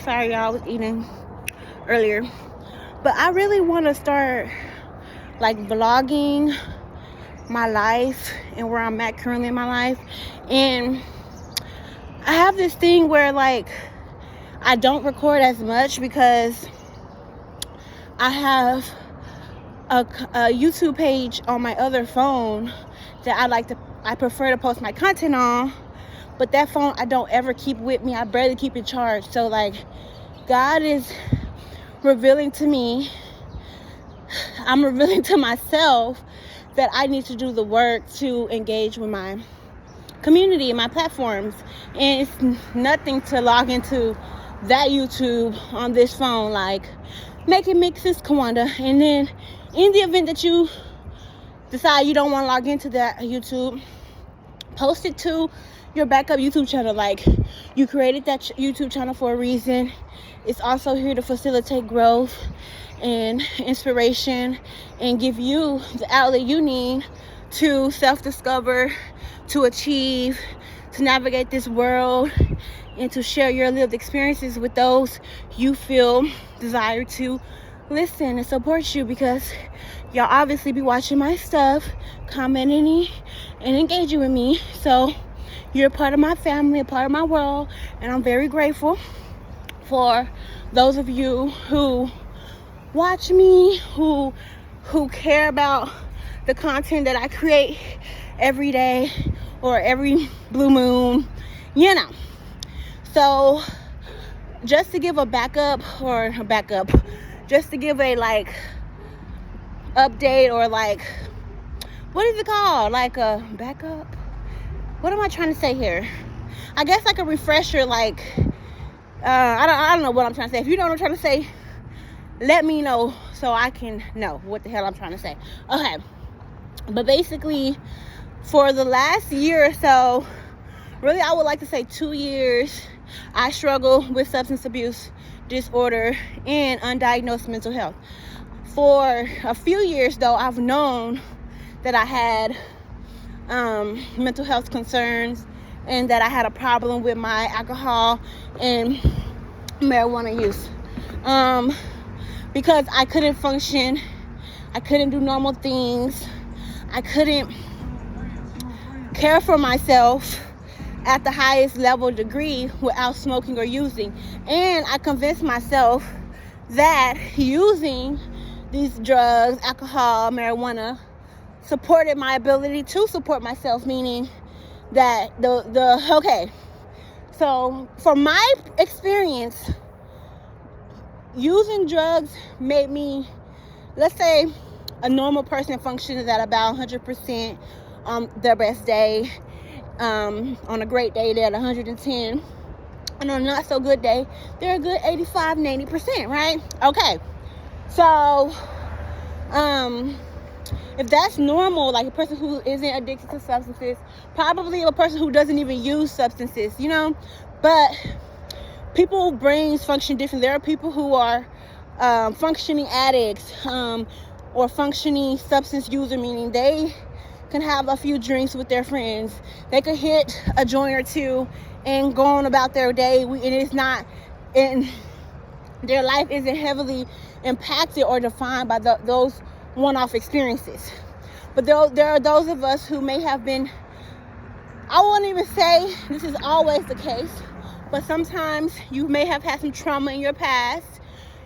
Sorry, y'all, I was eating earlier. But I really want to start like vlogging my life and where I'm at currently in my life. And I have this thing where like I don't record as much because I have a YouTube page on my other phone that I prefer to post my content on. But that phone I don't ever keep with me. I barely keep it charged. So like God is revealing to me, I'm revealing to myself that I need to do the work to engage with my community and my platforms. And it's nothing to log into that YouTube on this phone. Like, make it make sense, Kawanda. And then in the event that you decide you don't want to log into that YouTube, post it to your backup YouTube channel. Like, you created that YouTube channel for a reason. It's also here to facilitate growth and inspiration and give you the outlet you need to self-discover, to achieve, to navigate this world, and to share your lived experiences with those you feel desire to listen and support you, because y'all obviously be watching my stuff, commenting and engaging with me. So you're a part of my family, a part of my world, and I'm very grateful for those of you who watch me, who care about the content that I create every day or every blue moon, you know. So just to give just to give a like update, or like, what is it called? Like a backup? What am I trying to say here? I guess like a refresher, like, I don't know what I'm trying to say. If you know what I'm trying to say, let me know so I can know what the hell I'm trying to say. Okay. But basically, for the last year or so, really I would like to say 2 years, I struggle with substance abuse disorder and undiagnosed mental health. For a few years though, I've known that I had mental health concerns and that I had a problem with my alcohol and marijuana use. Because I couldn't function, I couldn't do normal things, I couldn't care for myself at the highest level degree without smoking or using. And I convinced myself that using these drugs, alcohol, marijuana, supported my ability to support myself, meaning that so from my experience, using drugs made me, let's say, a normal person functions at about 100% on their best day. On a great day, they're at 110. And on a not so good day, they're a good 85, 90%, right? Okay. So, if that's normal, like a person who isn't addicted to substances, probably a person who doesn't even use substances, you know? But people's brains function different. There are people who are functioning addicts or functioning substance user, meaning they can have a few drinks with their friends. They could hit a joint or two and go on about their day, and it's not, and their life isn't heavily impacted or defined by those one-off experiences. But there are those of us who may have been, I won't even say this is always the case, but sometimes you may have had some trauma in your past.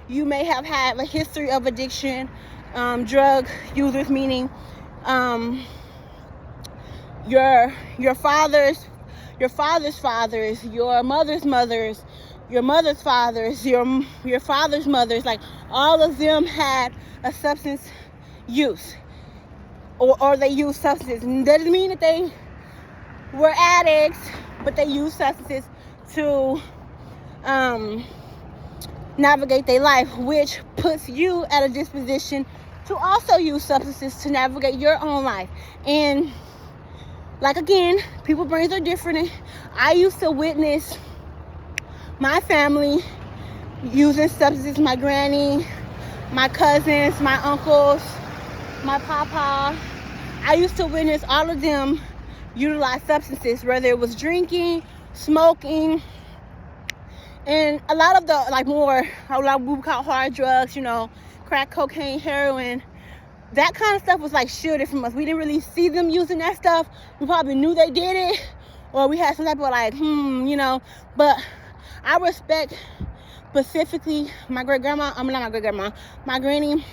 You may have had a history of addiction, drug users, meaning your father's fathers, your mother's mothers, your mother's fathers, your father's mothers, like all of them had a substance use, or they used substances. And that doesn't mean that they were addicts, but they used substances to navigate their life, which puts you at a disposition to also use substances to navigate your own life. And like, again, people's brains are different. I used to witness my family using substances, my granny, my cousins, my uncles, my papa. I used to witness all of them utilize substances, whether it was drinking, smoking, And a lot of the, like, more, a lot of what we call hard drugs, crack, cocaine, heroin, that kind of stuff was, like, shielded from us. We didn't really see them using that stuff. We probably knew they did it, or we had some type of, like, But I respect specifically my great-grandma, not my great-grandma, my granny,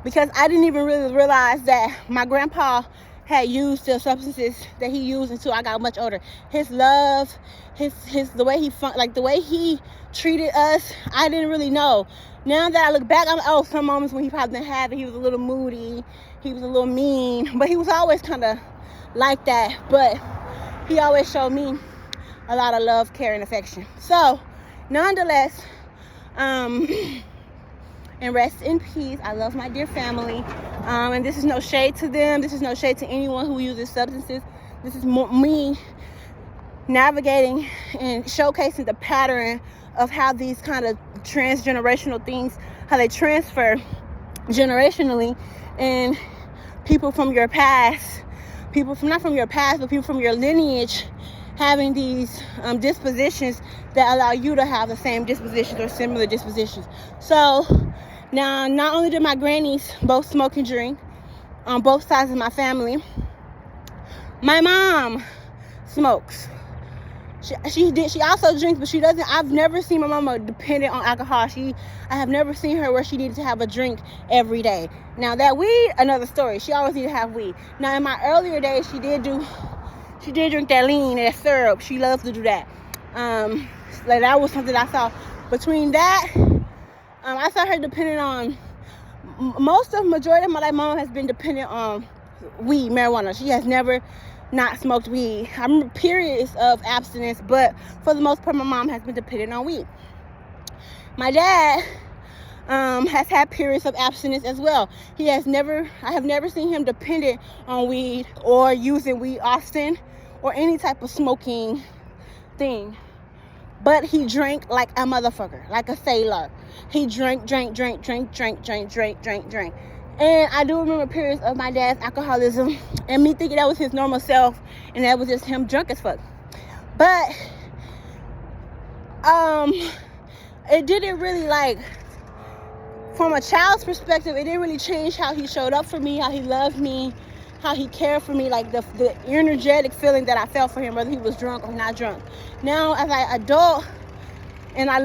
because I didn't even really realize that my grandpa had used the substances that he used until I got much older. His love, the way he the way he treated us, I didn't really know. Now that I look back, I'm like, some moments when he probably didn't have it, he was a little moody, he was a little mean, but he was always kind of like that. But he always showed me a lot of love, care, and affection. So, nonetheless, and rest in peace. I love my dear family. And this is no shade to them. This is no shade to anyone who uses substances. This is me navigating and showcasing the pattern of how these kind of transgenerational things, how they transfer generationally, and people from your past, not from your past, but people from your lineage having these dispositions that allow you to have the same dispositions or similar dispositions. So now, not only did my grannies both smoke and drink on both sides of my family, my mom smokes. She also drinks, but she doesn't. I've never seen my mama dependent on alcohol. I have never seen her where she needed to have a drink every day. Now that weed, another story. She always needed to have weed. Now in my earlier days, she did drink that lean, that syrup. She loved to do that. Like that was something I saw. Between that, I saw her dependent on majority of my life. Mom has been dependent on weed, marijuana. She has never not smoked weed. I remember periods of abstinence, but for the most part, my mom has been dependent on weed. My dad has had periods of abstinence as well. I have never seen him dependent on weed or using weed often or any type of smoking thing. But he drank like a motherfucker, like a sailor. He drank. And I do remember periods of my dad's alcoholism and me thinking that was his normal self and that was just him drunk as fuck. But it didn't really, like, from a child's perspective, it didn't really change how he showed up for me, how he loved me, how he cared for me, like the energetic feeling that I felt for him, whether he was drunk or not drunk. Now, as I adult, and I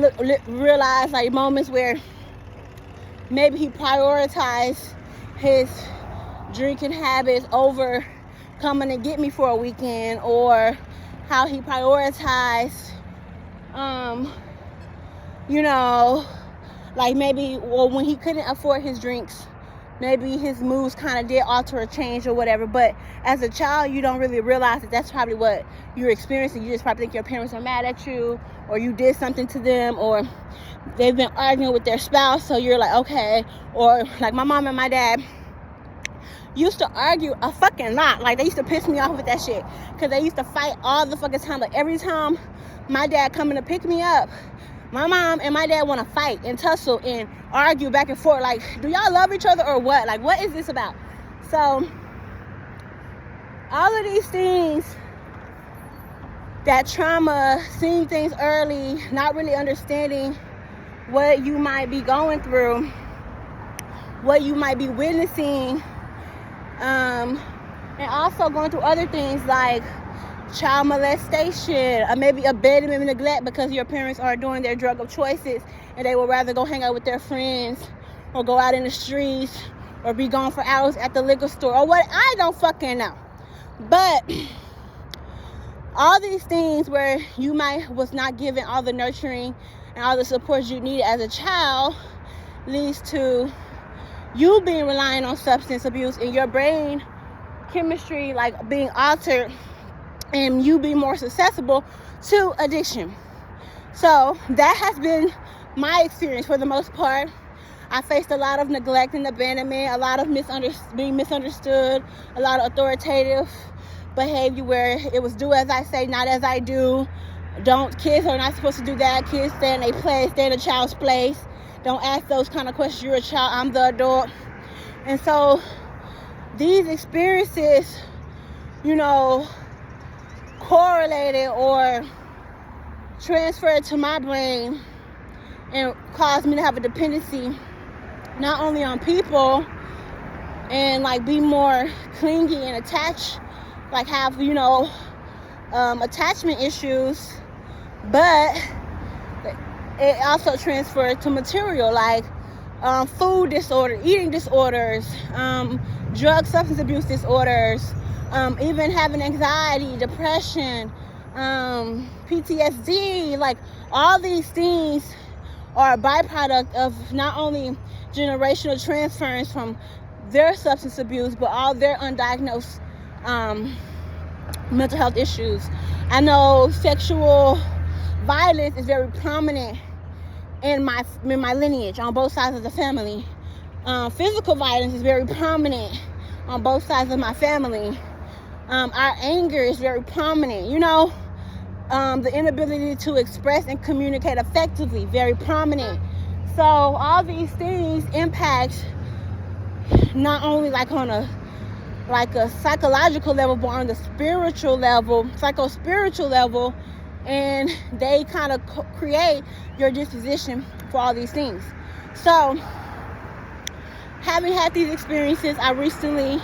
realize, like, moments where maybe he prioritized his drinking habits over coming to get me for a weekend, or how he prioritized, like maybe, well, when he couldn't afford his drinks, maybe his moods kind of did alter or change or whatever. But as a child, you don't really realize that that's probably what you're experiencing. You just probably think your parents are mad at you, or you did something to them, or they've been arguing with their spouse, so you're like, okay. Or like my mom and my dad used to argue a fucking lot. Like, they used to piss me off with that shit, because they used to fight all the fucking time. Like, every time my dad coming to pick me up, my mom and my dad want to fight and tussle and argue back and forth. Like, do y'all love each other or what? Like, what is this about? So all of these things, that trauma, seeing things early, not really understanding what you might be going through, what you might be witnessing, and also going through other things like child molestation, or maybe abandonment and neglect because your parents are doing their drug of choices and they would rather go hang out with their friends or go out in the streets or be gone for hours at the liquor store or what, I don't fucking know. But all these things where you was not given all the nurturing and all the support you needed as a child leads to you being reliant on substance abuse and your brain chemistry like being altered and you be more susceptible to addiction. So that has been my experience for the most part. I faced a lot of neglect and abandonment, a lot of being misunderstood, a lot of authoritative behavior where it was do as I say, not as I do. Kids are not supposed to do that. Kids stay in a place, stay in a child's place. Don't ask those kind of questions. You're a child, I'm the adult. And so these experiences, correlated or transferred to my brain and caused me to have a dependency not only on people and like be more clingy and attached, like have, attachment issues, but it also transferred to material, like food disorder, eating disorders, drug substance abuse disorders, even having anxiety, depression, PTSD. Like all these things are a byproduct of not only generational transference from their substance abuse, but all their undiagnosed mental health issues. I know sexual violence is very prominent in my lineage on both sides of the family. Physical violence is very prominent on both sides of my family. Our anger is very prominent. The inability to express and communicate effectively, very prominent. So all these things impact not only like on a psychological level, but on the spiritual level, psycho-spiritual level, and they kind of create your disposition for all these things. So having had these experiences, I recently,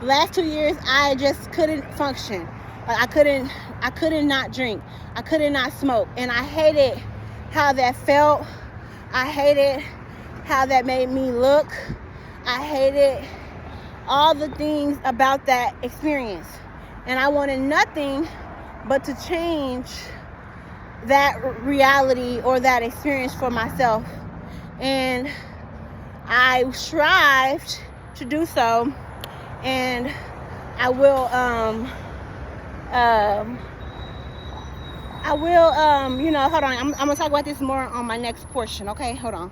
last 2 years, I just couldn't function. Like I couldn't not drink. I couldn't not smoke. And I hated how that felt. I hated how that made me look. I hated all the things about that experience. And I wanted nothing but to change that reality or that experience for myself. And I strived to do so. And I will hold on. I'm gonna talk about this more on my next portion. Okay, hold on.